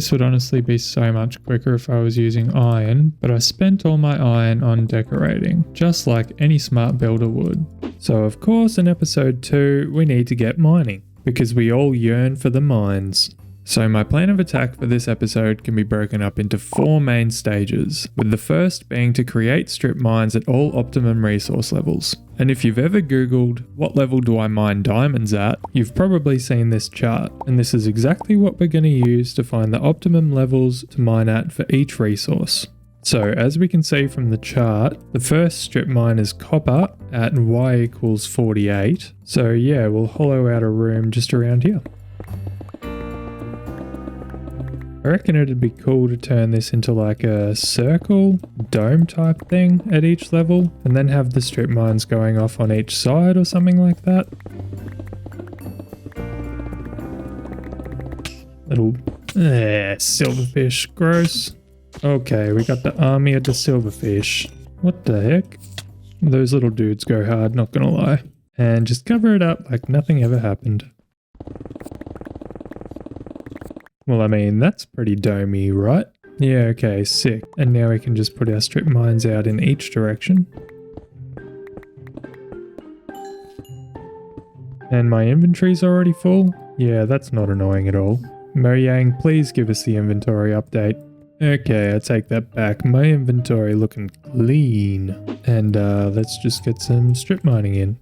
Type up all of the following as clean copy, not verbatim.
This would honestly be so much quicker if I was using iron, but I spent all my iron on decorating, just like any smart builder would. So of course in episode 2 we need to get mining, because we all yearn for the mines. So my plan of attack for this episode can be broken up into 4 main stages, with the first being to create strip mines at all optimum resource levels. And if you've ever googled, what level do I mine diamonds at, you've probably seen this chart, and this is exactly what we're going to use to find the optimum levels to mine at for each resource. So as we can see from the chart, the first strip mine is copper at y equals 48. So yeah, we'll hollow out a room just around here. I reckon it'd be cool to turn this into like a circle, dome type thing at each level, and then have the strip mines going off on each side or something like that. Little silverfish, gross. Okay, we got the army of the silverfish. What the heck? Those little dudes go hard, not gonna lie. And just cover it up like nothing ever happened. Well, I mean, that's pretty domey, right? Yeah, okay, sick. And now we can just put our strip mines out in each direction. And my inventory's already full? Yeah, that's not annoying at all. Mojang, please give us the inventory update. Okay, I take that back. My inventory looking clean. And let's just get some strip mining in.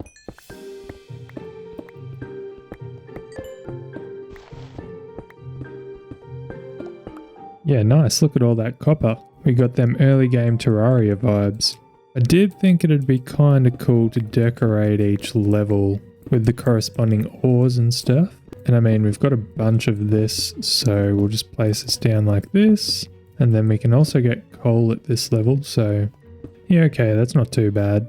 Yeah, nice. Look at all that copper. We got them early game Terraria vibes. I did think it'd be kind of cool to decorate each level with the corresponding ores and stuff. And I mean, we've got a bunch of this, so we'll just place this down like this. And then we can also get coal at this level, so yeah, okay, that's not too bad.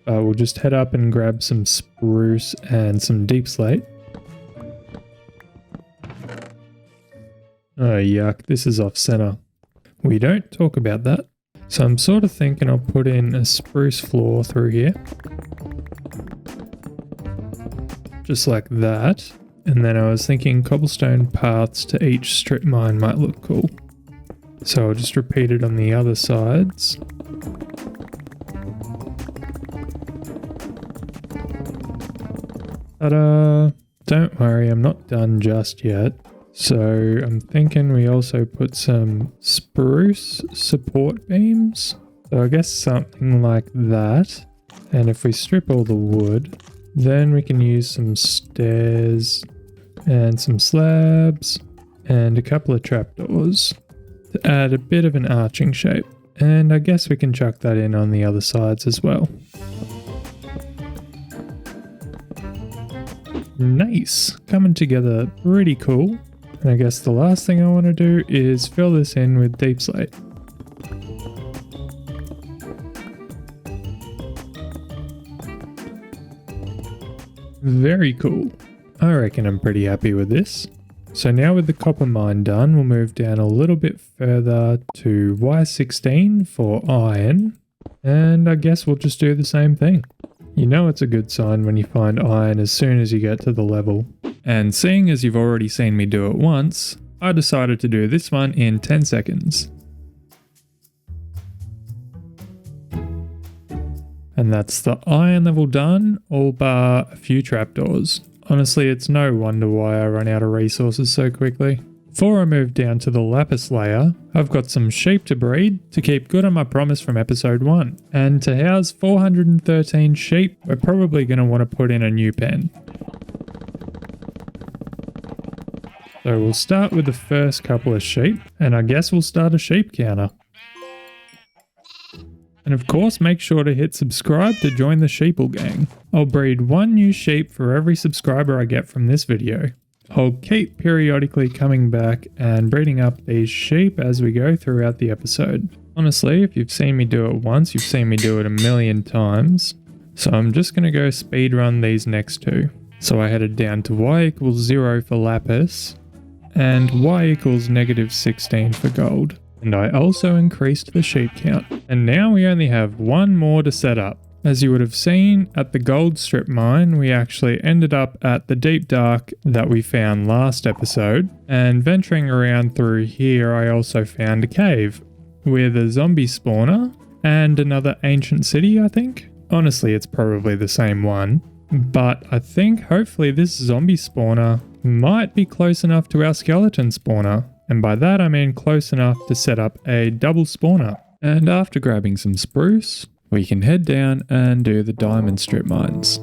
We'll just head up and grab some spruce and some deep slate. Oh yuck, this is off center. We don't talk about that. So I'm sort of thinking I'll put in a spruce floor through here. Just like that. And then I was thinking cobblestone paths to each strip mine might look cool. So I'll just repeat it on the other sides. Ta-da! Don't worry, I'm not done just yet. So I'm thinking we also put some spruce support beams. So I guess something like that. And if we strip all the wood, then we can use some stairs and some slabs and a couple of trapdoors to add a bit of an arching shape. And I guess we can chuck that in on the other sides as well. Nice, coming together pretty cool. And I guess the last thing I want to do is fill this in with deep slate. Very cool. I reckon I'm pretty happy with this. So now with the copper mine done, we'll move down a little bit further to Y16 for iron. And I guess we'll just do the same thing. You know it's a good sign when you find iron as soon as you get to the level. And seeing as you've already seen me do it once, I decided to do this one in 10 seconds. And that's the iron level done, all bar a few trapdoors. Honestly, it's no wonder why I run out of resources so quickly. Before I move down to the lapis layer, I've got some sheep to breed to keep good on my promise from episode 1. And to house 413 sheep, we're probably going to want to put in a new pen. So we'll start with the first couple of sheep, and I guess we'll start a sheep counter. And of course, make sure to hit subscribe to join the sheeple gang. I'll breed 1 new sheep for every subscriber I get from this video. I'll keep periodically coming back and breeding up these sheep as we go throughout the episode. Honestly, if you've seen me do it once, you've seen me do it a million times. So I'm just going to go speedrun these next 2. So I headed down to y equals 0 for lapis, and y equals -16 for gold. And I also increased the sheep count. And now we only have 1 more to set up. As you would have seen, at the gold strip mine, we actually ended up at the deep dark that we found last episode, and venturing around through here I also found a cave with a zombie spawner and another ancient city, I think. Honestly, it's probably the same one, but I think hopefully this zombie spawner might be close enough to our skeleton spawner, and by that I mean close enough to set up a double spawner. And after grabbing some spruce, we can head down and do the diamond strip mines.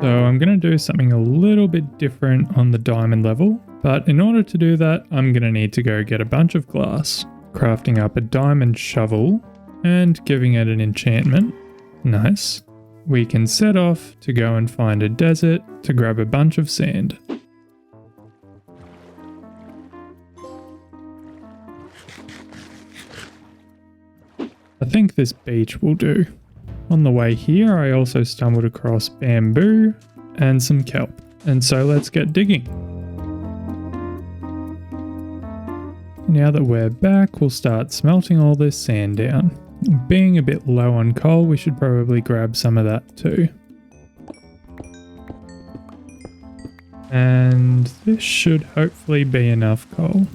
So I'm going to do something a little bit different on the diamond level, but in order to do that, I'm going to need to go get a bunch of glass, crafting up a diamond shovel and giving it an enchantment. Nice. We can set off to go and find a desert to grab a bunch of sand. I think this beach will do. On the way here, I also stumbled across bamboo and some kelp. And so let's get digging. Now that we're back, we'll start smelting all this sand down. Being a bit low on coal, we should probably grab some of that too. And this should hopefully be enough coal.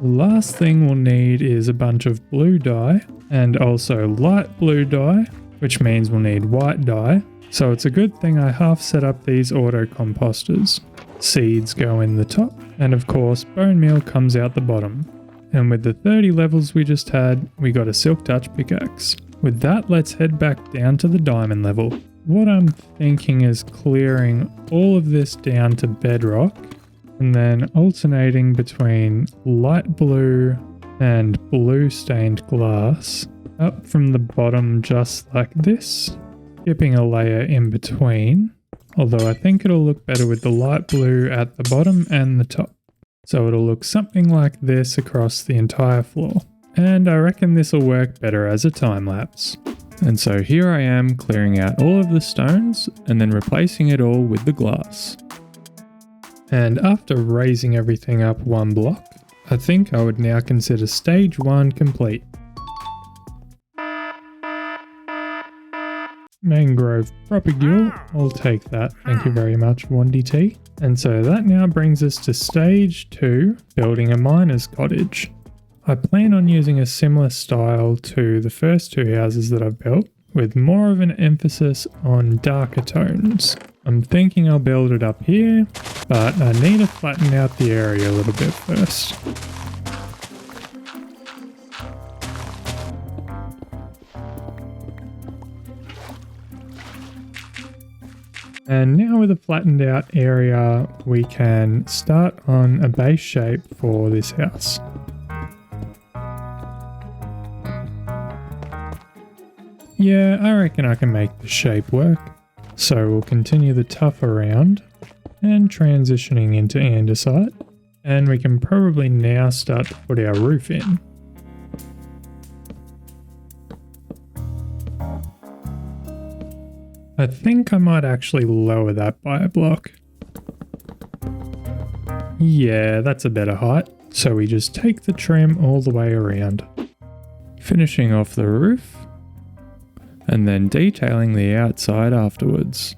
The last thing we'll need is a bunch of blue dye and also light blue dye, which means we'll need white dye. So it's a good thing I half set up these auto composters. Seeds go in the top, and of course bone meal comes out the bottom. And with the 30 levels we just had, we got a silk touch pickaxe. With that, let's head back down to the diamond level. What I'm thinking is clearing all of this down to bedrock, and then alternating between light blue and blue stained glass up from the bottom just like this, skipping a layer in between, although I think it'll look better with the light blue at the bottom and the top. So it'll look something like this across the entire floor. And I reckon this will work better as a time lapse. And so here I am clearing out all of the stones and then replacing it all with the glass. And after raising everything up one block, I think I would now consider stage 1 complete. Mangrove propagule, I'll take that, thank you very much 1DT. And so that now brings us to stage 2, building a miner's cottage. I plan on using a similar style to the first 2 houses that I've built, with more of an emphasis on darker tones. I'm thinking I'll build it up here, but I need to flatten out the area a little bit first. And now with a flattened out area, we can start on a base shape for this house. Yeah, I reckon I can make the shape work. So we'll continue the tuff around and transitioning into andesite. And we can probably now start to put our roof in. I think I might actually lower that by a block. Yeah, that's a better height. So we just take the trim all the way around. Finishing off the roof. And then detailing the outside afterwards.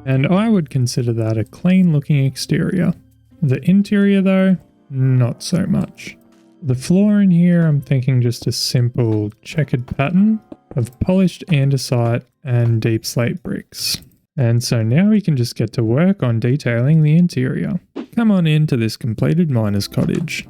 And I would consider that a clean looking exterior. The interior though, not so much. The floor in here, I'm thinking just a simple checkered pattern of polished andesite and deep slate bricks. And so now we can just get to work on detailing the interior. Come on into this completed miner's cottage.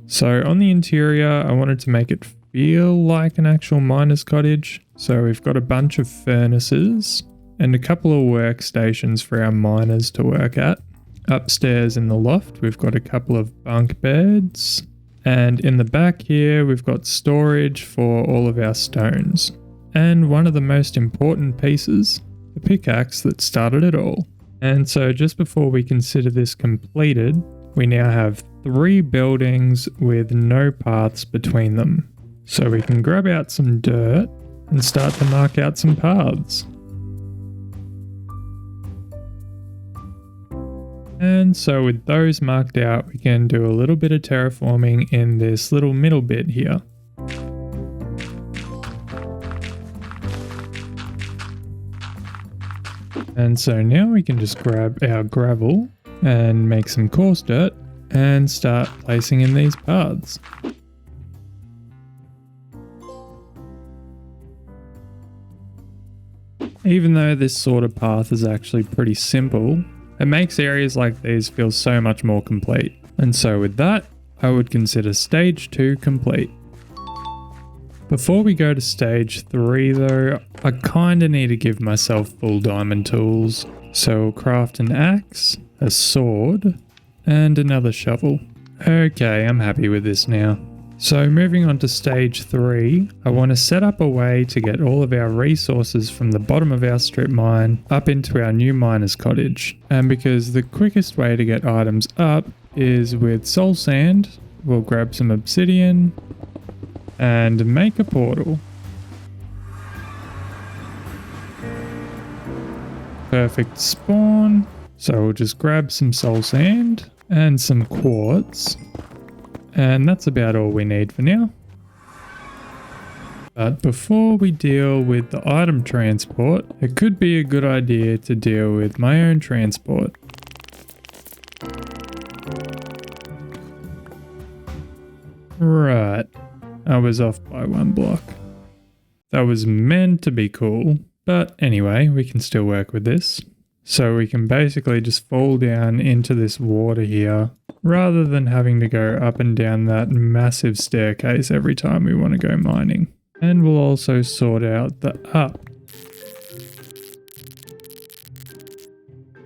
So on the interior, I wanted to make it feel like an actual miner's cottage. So we've got a bunch of furnaces and a couple of workstations for our miners to work at. Upstairs in the loft, we've got a couple of bunk beds. And in the back here, we've got storage for all of our stones. And one of the most important pieces, the pickaxe that started it all. And so just before we consider this completed, we now have 3 buildings with no paths between them. So we can grab out some dirt and start to mark out some paths. And so with those marked out, we can do a little bit of terraforming in this little middle bit here. And so now we can just grab our gravel and make some coarse dirt and start placing in these paths. Even though this sort of path is actually pretty simple, it makes areas like these feel so much more complete. And so with that, I would consider stage 2 complete. Before we go to stage 3 though, I kinda need to give myself full diamond tools. So we'll craft an axe, a sword, and another shovel. Okay, I'm happy with this now. So moving on to stage 3, I want to set up a way to get all of our resources from the bottom of our strip mine up into our new miner's cottage. And because the quickest way to get items up is with soul sand, we'll grab some obsidian and make a portal. Perfect spawn. So we'll just grab some soul sand and some quartz. And that's about all we need for now. But before we deal with the item transport, it could be a good idea to deal with my own transport. Right, I was off by 1 block. That was meant to be cool, but anyway, we can still work with this. So we can basically just fall down into this water here, rather than having to go up and down that massive staircase every time we want to go mining. And we'll also sort out the up.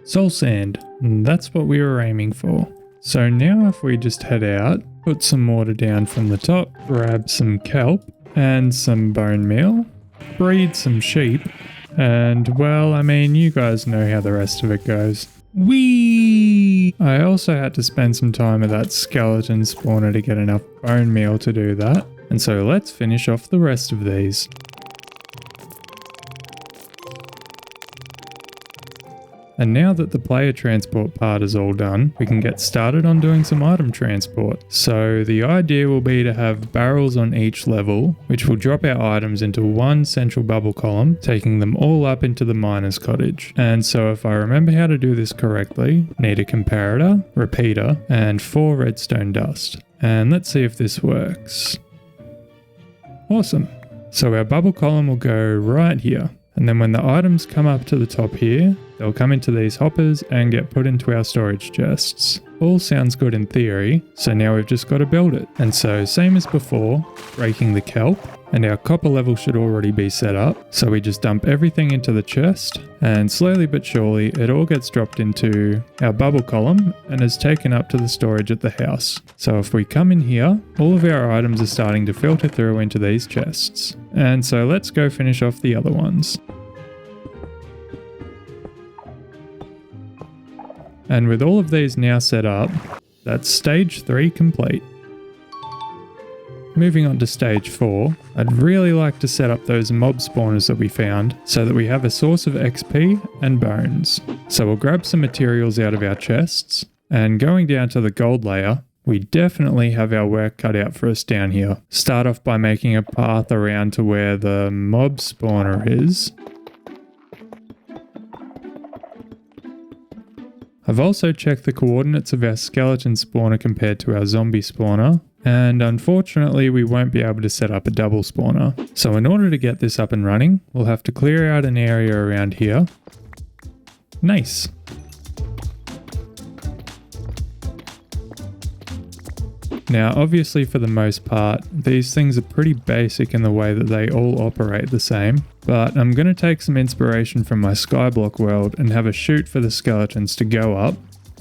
Soul sand, that's what we were aiming for. So now if we just head out, put some water down from the top, grab some kelp and some bone meal, breed some sheep, and well, I mean, you guys know how the rest of it goes. Whee! I also had to spend some time at that skeleton spawner to get enough bone meal to do that. And so let's finish off the rest of these. And now that the player transport part is all done, we can get started on doing some item transport. So the idea will be to have barrels on each level, which will drop our items into one central bubble column, taking them all up into the miner's cottage. And so if I remember how to do this correctly, need a comparator, repeater, and 4 redstone dust. And let's see if this works. Awesome. So our bubble column will go right here. And then when the items come up to the top here, they'll come into these hoppers and get put into our storage chests. All sounds good in theory, so now we've just got to build it. And so same as before, breaking the kelp, and our copper level should already be set up. So we just dump everything into the chest, and slowly but surely it all gets dropped into our bubble column and is taken up to the storage at the house. So if we come in here, all of our items are starting to filter through into these chests. And so let's go finish off the other ones. And with all of these now set up, that's stage 3 complete. Moving on to stage 4, I'd really like to set up those mob spawners that we found so that we have a source of XP and bones. So we'll grab some materials out of our chests, and going down to the gold layer, we definitely have our work cut out for us down here. Start off by making a path around to where the mob spawner is. I've also checked the coordinates of our skeleton spawner compared to our zombie spawner, and unfortunately we won't be able to set up a double spawner. So in order to get this up and running, we'll have to clear out an area around here. Nice. Now obviously for the most part, these things are pretty basic in the way that they all operate the same, but I'm going to take some inspiration from my skyblock world and have a chute for the skeletons to go up,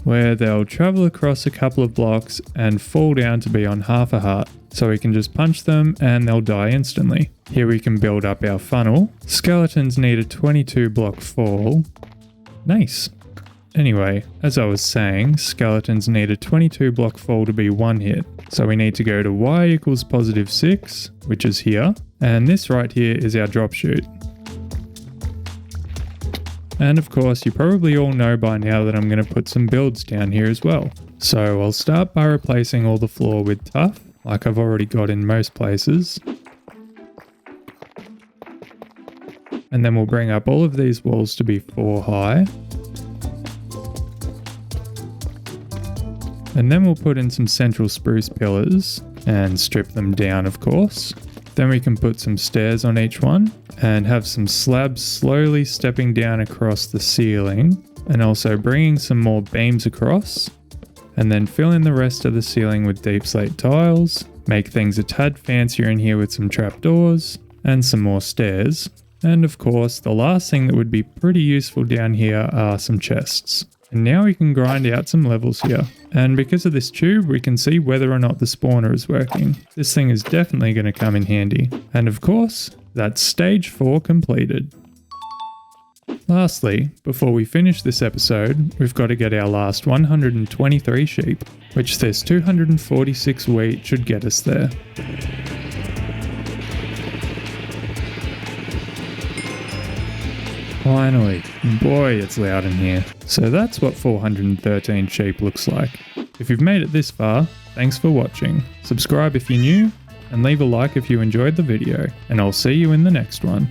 where they'll travel across a couple of blocks and fall down to be on half a heart, so we can just punch them and they'll die instantly. Here we can build up our funnel. Skeletons need a 22 block fall. Nice. Anyway, as I was saying, skeletons need a 22 block fall to be 1 hit. So we need to go to y equals +6, which is here, and this right here is our drop chute. And of course, you probably all know by now that I'm going to put some builds down here as well. So I'll start by replacing all the floor with tuff, like I've already got in most places. And then we'll bring up all of these walls to be 4 high. And then we'll put in some central spruce pillars and strip them down, of course. Then we can put some stairs on each one and have some slabs slowly stepping down across the ceiling, and also bringing some more beams across, and then fill in the rest of the ceiling with deep slate tiles, make things a tad fancier in here with some trapdoors and some more stairs. And of course, the last thing that would be pretty useful down here are some chests. And now we can grind out some levels here. And because of this tube, we can see whether or not the spawner is working. This thing is definitely going to come in handy. And of course, that's stage 4 completed. Lastly, before we finish this episode, we've got to get our last 123 sheep, which this 246 wheat should get us there. Finally, boy it's loud in here. So that's what 413 sheep looks like. If you've made it this far, thanks for watching. Subscribe if you're new, and leave a like if you enjoyed the video, and I'll see you in the next one.